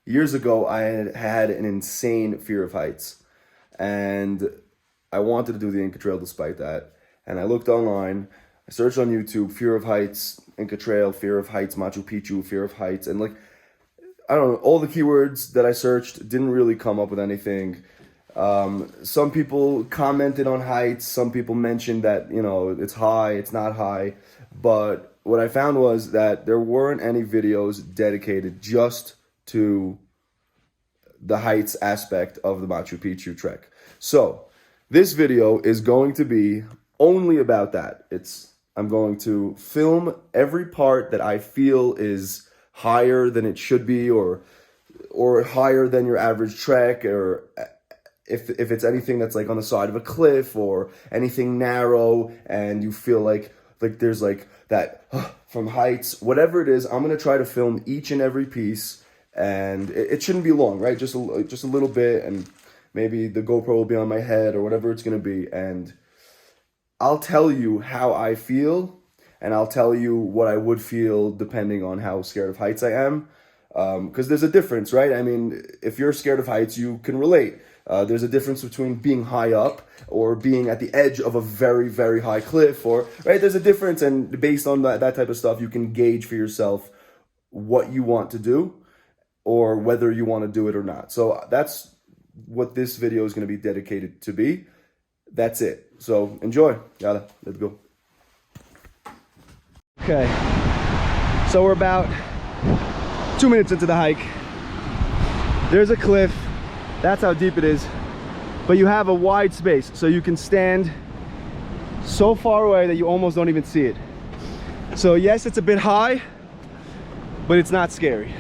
years ago, I had an insane fear of heights, and I wanted to do the Inca Trail despite that. And I looked online, I searched on YouTube, fear of heights, Inca Trail, fear of heights, Machu Picchu, fear of heights, and like, I don't know, all the keywords that I searched didn't really come up with anything. Some people commented on heights, some people mentioned that, it's high, it's not high, but what I found was that there weren't any videos dedicated just to the heights aspect of the Machu Picchu trek. So, this video is going to be only about that. I'm going to film every part that I feel is higher than it should be, or higher than your average trek, or if it's anything that's like on the side of a cliff or anything narrow and you feel like there's like that from heights, whatever it is, I'm gonna try to film each and every piece, and it shouldn't be long, right? Just a little bit, and maybe the GoPro will be on my head or whatever it's gonna be, and I'll tell you how I feel, and I'll tell you what I would feel depending on how scared of heights I am, because there's a difference, right? I mean, if you're scared of heights, you can relate. There's a difference between being high up or being at the edge of a very, very high cliff, right? There's a difference, and based on that type of stuff, you can gauge for yourself what you want to do or whether you want to do it or not. So that's what this video is going to be dedicated to be. That's it. So enjoy. Let's go. Okay, so we're about 2 minutes into the hike. There's a cliff. That's how deep it is. But you have a wide space, so you can stand so far away that you almost don't even see it. So yes, it's a bit high, but it's not scary.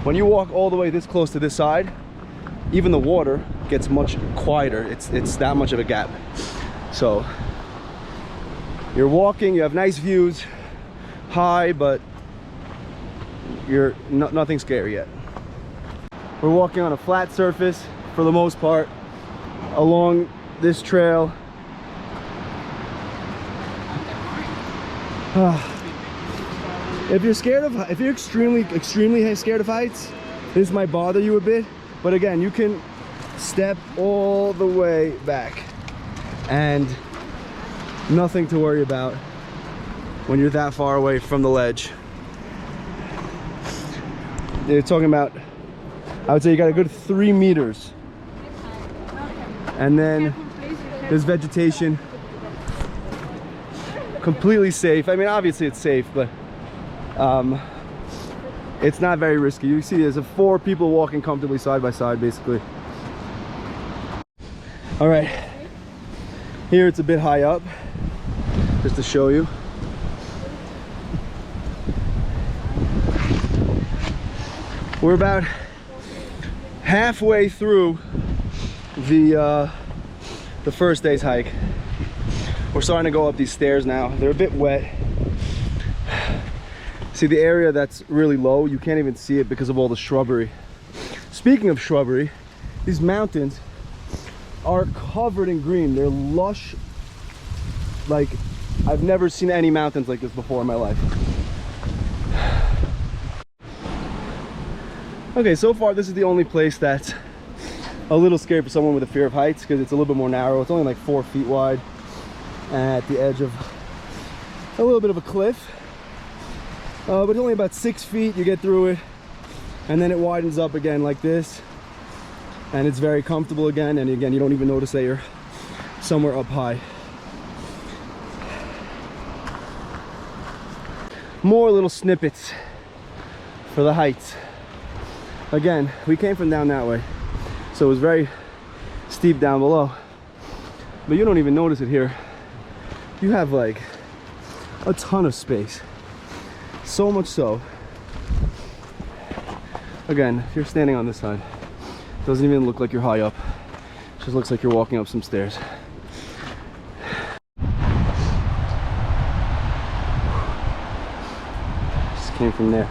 When you walk all the way this close to this side, even the water gets much quieter. It's that much of a gap. So you're walking, you have nice views, high, but you're nothing scary yet. We're walking on a flat surface for the most part along this trail. If you're extremely scared of heights, this might bother you a bit, but again, you can step all the way back and nothing to worry about when you're that far away from the ledge. They're talking about, I would say you got a good 3 meters, and then there's vegetation. Completely safe. I mean, obviously it's safe, but it's not very risky. You see there's 4 people walking comfortably side by side, basically. All right, here it's a bit high up, just to show you. We're about halfway through the first day's hike. We're starting to go up these stairs now. They're a bit wet. See the area that's really low, you can't even see it because of all the shrubbery. Speaking of shrubbery, these mountains are covered in green. They're lush. Like, I've never seen any mountains like this before in my life. Okay, so far this is the only place that's a little scary for someone with a fear of heights, because it's a little bit more narrow. It's only like 4 feet wide at the edge of a little bit of a cliff, but it's only about 6 feet. You get through it, and then it widens up again like this, and it's very comfortable again, and again you don't even notice that you're somewhere up high. More little snippets for the heights. Again, we came from down that way, so it was very steep down below, but you don't even notice it here. You have like a ton of space, so much so. Again, if you're standing on this side, it doesn't even look like you're high up. It just looks like you're walking up some stairs. Just came from there.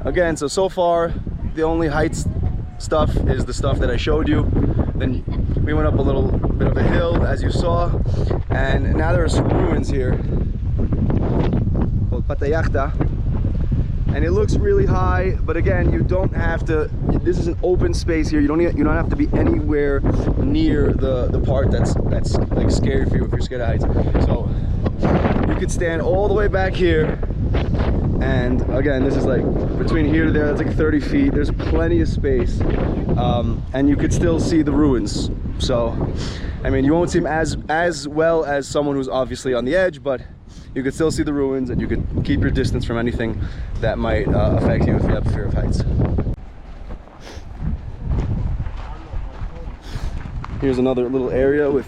Again, so far the only heights stuff is the stuff that I showed you. Then we went up a little bit of a hill, as you saw, and now there are some ruins here. Hold Patayachta, and it looks really high, but again, you don't have to. This is an open space here. You don't have to be anywhere near the part that's like scary for you if you're scared of heights. So you could stand all the way back here, and again, this is like between here to there. That's like 30 feet. There's plenty of space, and you could still see the ruins. So, I mean, you won't see them as well as someone who's obviously on the edge, but you could still see the ruins, and you could keep your distance from anything that might affect you if you have a fear of heights. Here's another little area with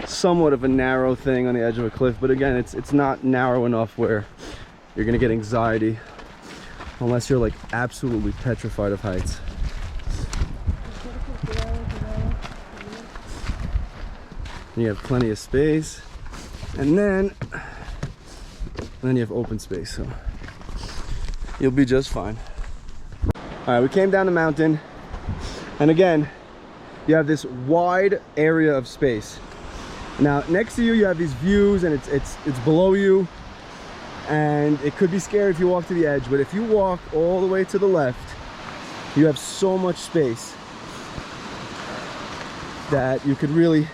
somewhat of a narrow thing on the edge of a cliff, but again, it's not narrow enough where you're gonna get anxiety unless you're like absolutely petrified of heights. You have plenty of space, and then you have open space, so you'll be just fine. All right, we came down the mountain, and again, you have this wide area of space. Now, next to you, you have these views, and it's below you, and it could be scary if you walk to the edge, but if you walk all the way to the left, you have so much space that you could really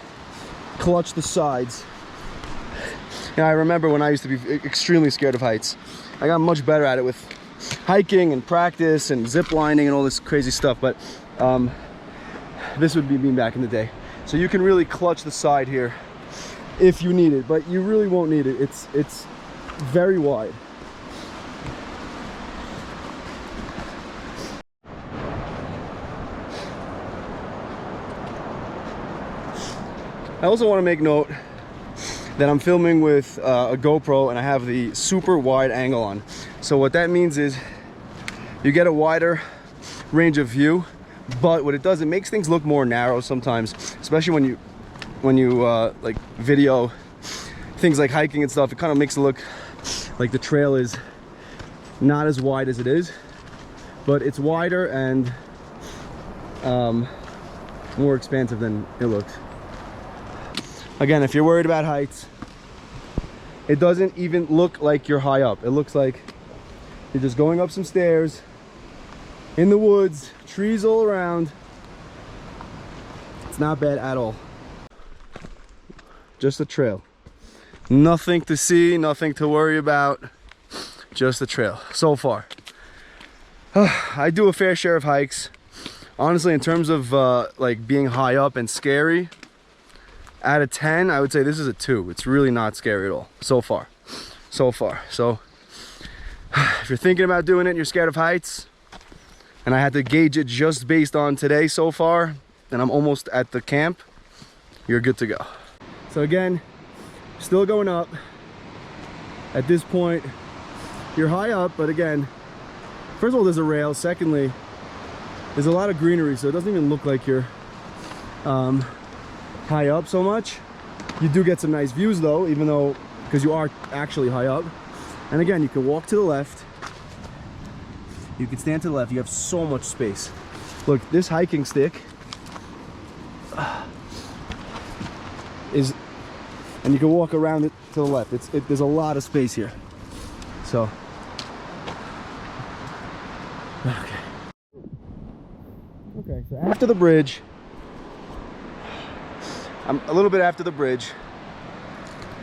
clutch the sides. You know, I remember when I used to be extremely scared of heights. I got much better at it with hiking and practice and zip lining and all this crazy stuff, but this would be me back in the day. So you can really clutch the side here if you need it, but you really won't need it. It's very wide. I also want to make note that I'm filming with a GoPro, and I have the super wide angle on. So what that means is you get a wider range of view, but what it does, it makes things look more narrow sometimes, especially when you like video things like hiking and stuff. It kind of makes it look like the trail is not as wide as it is, but it's wider and more expansive than it looks. Again, if you're worried about heights, it doesn't even look like you're high up. It looks like you're just going up some stairs in the woods, trees all around. It's not bad at all. Just a trail. Nothing to see, nothing to worry about. Just a trail so far. I do a fair share of hikes. Honestly, in terms of like being high up and scary, out of 10, I would say this is a 2. It's really not scary at all so far. So if you're thinking about doing it and you're scared of heights, and I had to gauge it just based on today so far, and I'm almost at the camp, you're good to go. So again, still going up. At this point, you're high up, but again, first of all, there's a rail. Secondly, there's a lot of greenery, so it doesn't even look like you're high up so much. You do get some nice views though, even though, because you are actually high up. And again, you can walk to the left, you can stand to the left. You have so much space. Look, this hiking stick is, and you can walk around it to the left. There's a lot of space here. So okay, so after the bridge, I'm a little bit after the bridge.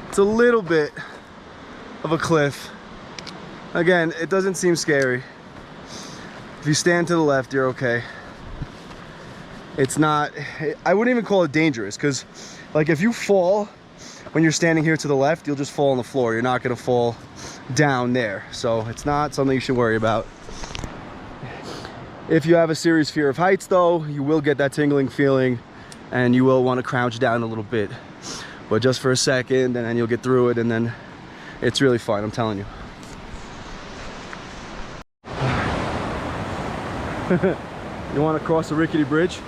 It's a little bit of a cliff. Again, it doesn't seem scary. If you stand to the left, you're okay. It's not, I wouldn't even call it dangerous, because like if you fall when you're standing here to the left, you'll just fall on the floor. You're not gonna fall down there. So it's not something you should worry about. If you have a serious fear of heights though, you will get that tingling feeling, and you will want to crouch down a little bit, but just for a second, and then you'll get through it, and then it's really fun, I'm telling you. You want to cross the rickety bridge?